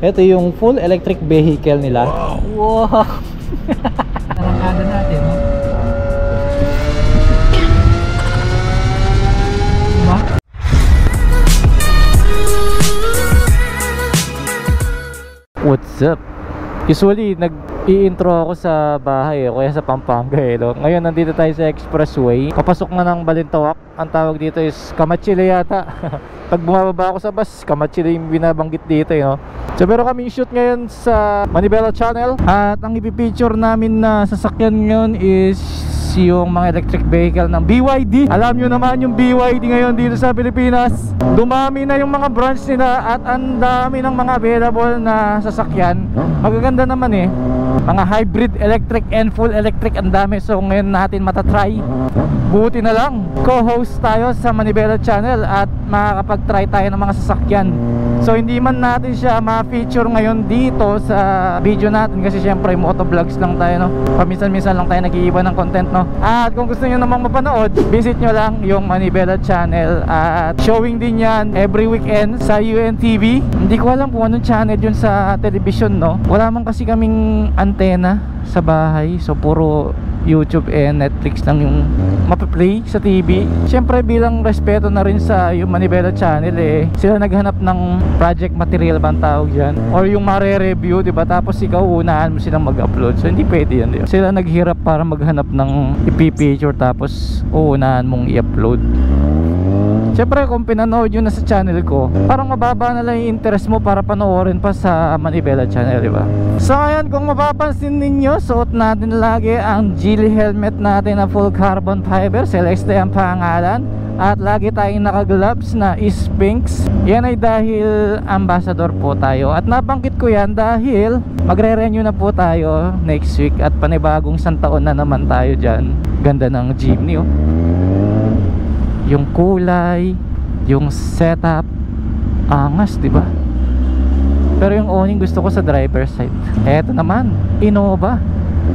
Ito yung full electric vehicle nila. Wow! Narangkada natin, no? Diba? What's up? Usually, nag-i-intro ako sa bahay o kaya sa Pampanga no? Ngayon, nandito tayo sa expressway. Papasok na ng Balintawak. Ang tawag dito is Kamachile yata. Pag bumababa ako sa bus, Kamachile yung binabanggit dito no? So, pero kami shoot ngayon sa Manibela Channel. At ang ipipicture namin na sasakyan ngayon is yung mga electric vehicle ng BYD. Alam nyo naman yung BYD ngayon dito sa Pilipinas, dumami na yung mga branch nila at ang dami ng mga available na sasakyan. Magaganda naman mga hybrid electric and full electric, ang dami. So ngayon natin matatry. Buti na lang co-host tayo sa Manibela Channel at makakapag-try tayo ng mga sasakyan. So hindi man natin siya ma-feature ngayon dito sa video natin kasi syempre motovlogs lang tayo, no? Paminsan-minsan lang tayo nag-iiba ng content, no? At kung gusto niyo namang mapanood, visit nyo lang yung Manibela Channel. At showing din yan every weekend sa UNTV. Hindi ko alam kung anong channel yun sa television, no? Wala man kasi kaming antena sa bahay, so puro YouTube and Netflix lang yung mapaplay sa TV. Siyempre bilang respeto na rin sa yung Manibela Channel sila naghanap ng project material bang tawag dyan, or yung mare-review, diba? Tapos ikaw unahan mo silang mag-upload. So hindi pwede yan, diba? Sila naghirap para maghanap ng ipipicture tapos uunahan mong i-upload. Siyempre kung pinanood yun na sa channel ko, parang mababa na lang yung interest mo para panoorin pa sa Manibela Channel, diba? So ayan, kung mapapansin ninyo, suot natin lagi ang Geely helmet natin na full carbon fiber, Celeste ang pangalan. At lagi tayong naka-gloves na Sphinx. Yan ay dahil ambassador po tayo. At nabanggit ko yan dahil magre-renew na po tayo next week. At panibagong isang taon na naman tayo dyan. Ganda ng jeepney, oh. Yung kulay, yung setup, angas, diba? Pero yung owning gusto ko sa driver side. Eto naman, Innova,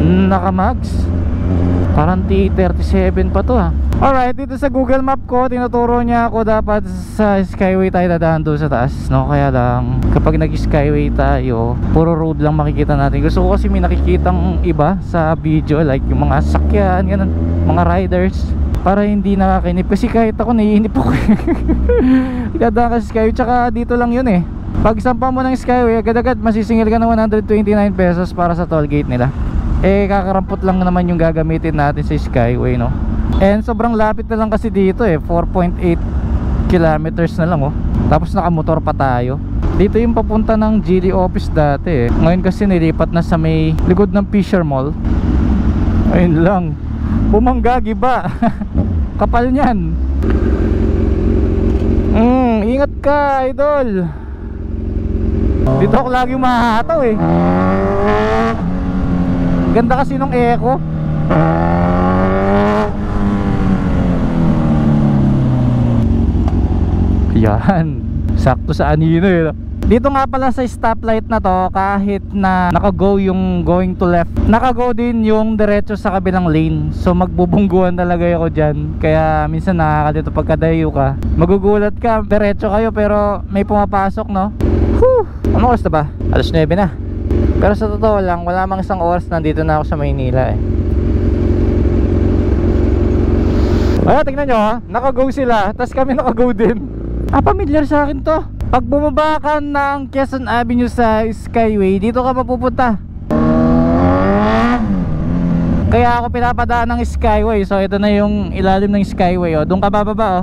naka-mags. Parang T37 pa to, ha. Alright, dito sa Google Map ko, tinuturo niya ako dapat sa Skyway tayo dadaan doon sa taas, no? Kaya lang, kapag nag-Skyway tayo, puro road lang makikita natin. Gusto ko kasi may nakikitang iba sa video, like yung mga sakyan, ganun, mga riders, para hindi nakakinip. Kasi kahit ako, naiinip ako. Dadaan ka sa Skyway, tsaka dito lang yun Pag sampa mo ng Skyway, agad-agad masisingil ka ng 129 pesos para sa toll gate nila. Kakarampot lang naman yung gagamitin natin sa Skyway, no? And sobrang lapit na lang kasi dito 4.8 kilometers na lang, oh. Tapos nakamotor pa tayo. Dito yung papunta ng Geely office dati Ngayon kasi nilipat na sa may likod ng Fisher Mall. Ayun lang, bumanggagi ba? Kapal niyan. Ingat ka, idol. Dito ako lagi mahataw Ganda kasi nung echo. Yan, sakto sa anino Dito nga pala sa stoplight na to, kahit na naka-go yung going to left, naka-go din yung diretso sa kabilang lane. So magbubungguan talaga ako dyan. Kaya minsan nakakalito pagkadayo ka, magugulat ka, diretso kayo pero may pumapasok, no? Ano oras na ba? Alas 9 na. Pero sa totoo lang, wala mang isang oras nandito na ako sa Maynila Ay, tingnan nyo naka-go sila, tas kami naka-go din. Familiar sa akin to. Pag bumaba ka ng Quezon Avenue sa Skyway, dito ka mapupunta. Kaya ako pinapadaan ng Skyway. So ito na yung ilalim ng Skyway, Doon ka bababa,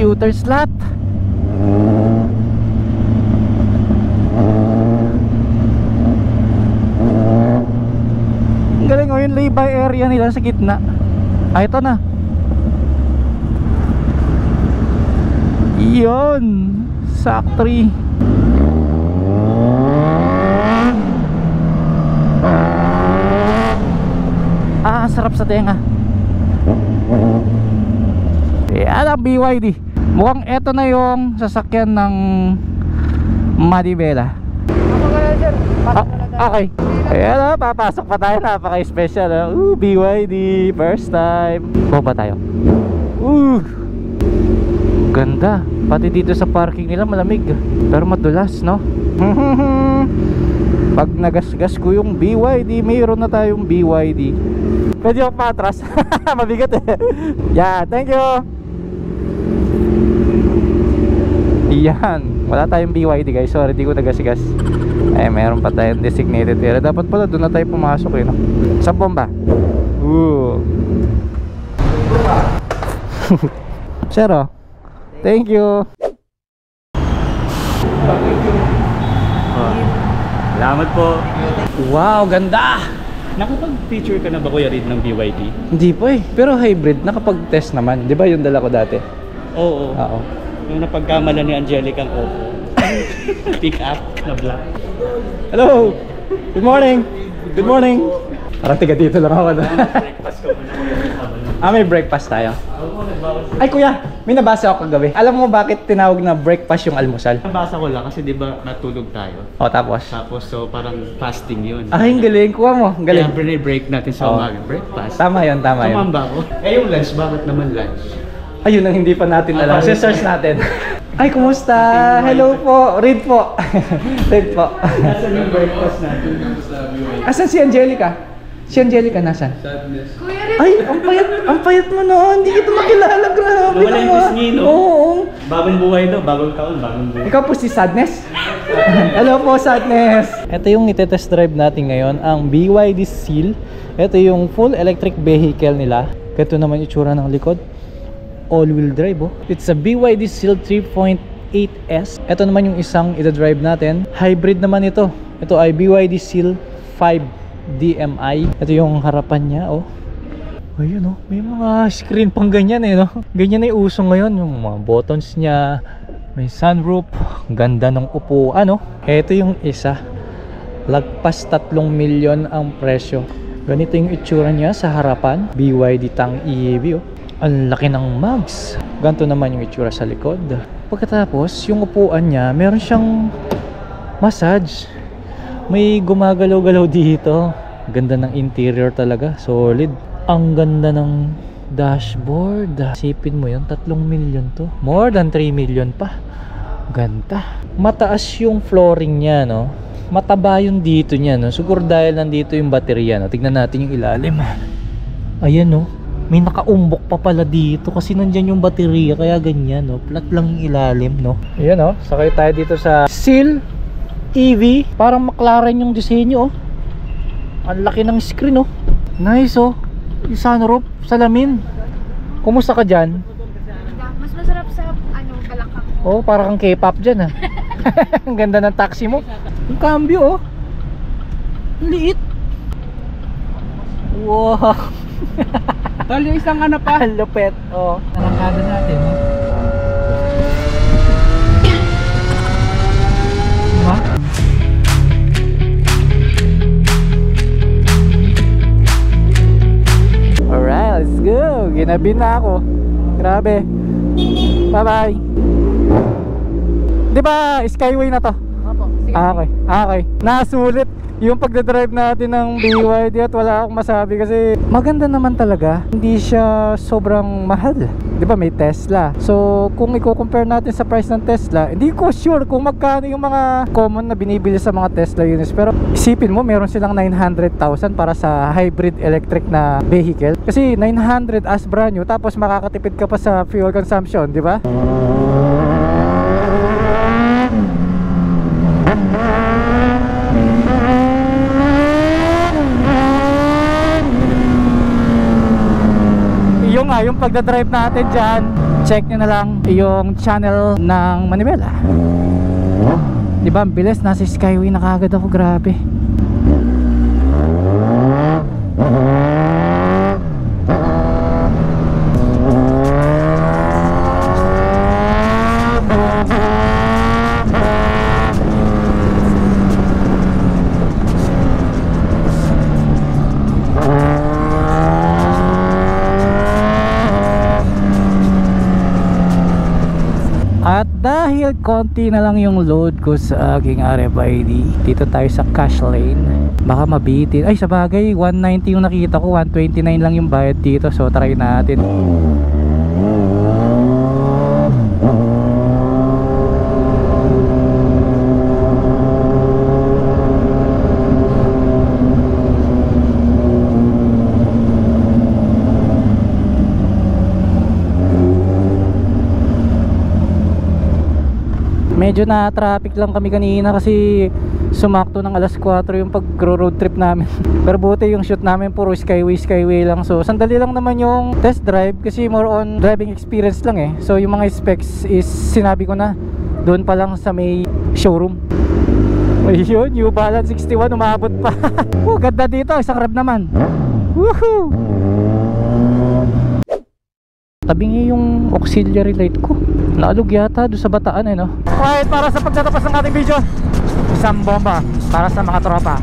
U-turn slot. Ang galing yung lay-by area nila sa gitna. Ito na. Iyon, factory. Sarap sa tenga. Yan ang BYD. Mukhang eto na yung sasakyan ng Manibela. tayo, sir. Pasok na lang tayo. Okay. Ayan o, papasok pa tayo. Napaka-special. BYD. First time. Baba tayo. Ganda. Pati dito sa parking nila malamig. Pero madulas, no? Pag nagasgas ko yung BYD, mayroon na tayong BYD. Pwede ako patras. Mabigat eh. Yeah, thank you. Yan. Wala tayong BYD guys. Sorry, di ko nagasgas. Eh, mayroon pa tayong designated area. Dapat pala doon na tayo pumasok eh, no? Saan bomba? Sir, oh. Thank you. Salamat po. Wow, ganda! Nakapag-feature ka na ba, Kuya Reed, ng BYD? Hindi po eh. Pero hybrid, nakapag-test naman. Di ba yung dala ko dati? Oo. Oo. Yung napagkamala ni Angelica ang Oppo. Pick up na black. Hello! Good morning! Good morning! Parang tiga dito lang ako na. Breakfast ka muna. May breakfast tayo. Ay kuya, may nabasa ako kagabi. Alam mo bakit tinawag na breakfast yung almusal? Nabasa ko lang kasi di ba natulog tayo. O tapos? Tapos so parang fasting yun. Ay, ang galing. Kuha mo. Ang galing. Kaya break natin sa umaga. Breakfast. Tama yun, tama yun. Tumamba ko. Eh yung lunch, bakit naman lunch? Ayun ang hindi pa natin alam. Search natin. Ay, kumusta? Hello po. Read po. Read po. Nasaan yung breakfast natin? Asan si Angelica? Si Angelica nasan? Kuya Ay, ang payat mo noon. Hindi kita makilala. Grabe Wala yung pisngi, no? Oo. Bagong buhay daw, bagong taon, bagong buhay. Ikaw po si Sadness? Hello po, Sadness. Ito yung itetest drive natin ngayon, ang BYD Seal. Ito yung full electric vehicle nila. Ito naman itsura ng likod. All-wheel drive, oh. It's a BYD Seal 3.8S. Ito naman yung isang ita-drive natin. Hybrid naman ito. Ito ay BYD Seal 5 DMI. Ito yung harapan niya, oh. Ayun, oh. May mga screen pang ganyan eh, no? Ganyan na yung uso ngayon. Yung mga buttons niya. May sunroof. Ganda ng upuan, no? Ito yung isa. Lagpas 3 milyon ang presyo. Ganito yung itsura niya sa harapan. BYD Tang EV, oh. Ang laki ng mugs. Ganito naman yung itsura sa likod. Pagkatapos, yung upuan niya, meron siyang massage. May gumagalaw-galaw dito. Ganda ng interior talaga. Solid. Ang ganda ng dashboard. Sipin mo yun, 3 milyon to. More than 3 million pa. Ganda. Mataas yung flooring niya, no? Mataba yung dito niya, no? Siguro dahil nandito yung baterya, no? Tignan natin yung ilalim. Ayan, no? May nakaumbok pa pala dito kasi nandyan yung baterya. Kaya ganyan, no? Flat lang yung ilalim, no? Ayan, no? Sakay tayo dito sa Seal EV. Parang McLaren yung disenyo, oh. Ang laki ng screen, oh. Nice, oh. Yung sunroof, salamin. Kumusta ka dyan? Mas masarap sa Balakang. Oh, parang kang K-pop dyan, ah. Ang ganda ng taxi mo. Yung cambio, oh. Liit. Wow. Tol, yung isang ano pa. Ang lupet, oh. Narangkada natin, oh. Diba? Alright, let's go. Ginabi na ako. Grabe. Bye bye. Diba Skyway na to? Opo. Okay. Okay. Nasulit yung pagdadrive natin ng BYD at wala akong masabi kasi maganda naman talaga. Hindi siya sobrang mahal. Di ba may Tesla? So kung i-compare natin sa price ng Tesla, hindi ko sure kung magkano yung mga common na binibili sa mga Tesla units. Pero isipin mo, meron silang 900,000 para sa hybrid electric na vehicle. Kasi 900 as brand new, tapos makakatipid ka pa sa fuel consumption, di ba? Yung pagdadrive natin dyan, check nyo na lang yung channel ng Manibela. Diba ang bilis, nasa Skyway na kagad ako, grabe. At dahil konti na lang yung load ko sa aking RFID. Dito tayo sa cash lane. Baka mabitin. Ay, sa bagay, 190 yung nakita ko, 129 lang yung bayad dito. So, try natin. Medyo na traffic lang kami kanina kasi sumakto ng alas 4 yung pag road trip namin. Pero buti yung shoot namin puro skyway lang. So sandali lang naman yung test drive kasi more on driving experience lang eh. So yung mga specs is sinabi ko na doon pa lang sa may showroom. Ayun, New Balance 61 umabot pa. Ganda dito, isang rev naman. Woohoo! Tabi nga yung auxiliary light ko. Naalog yata doon sa bataan eh, no? Alright, para sa pagtatapos ng ating video, isang bomba para sa mga tropa.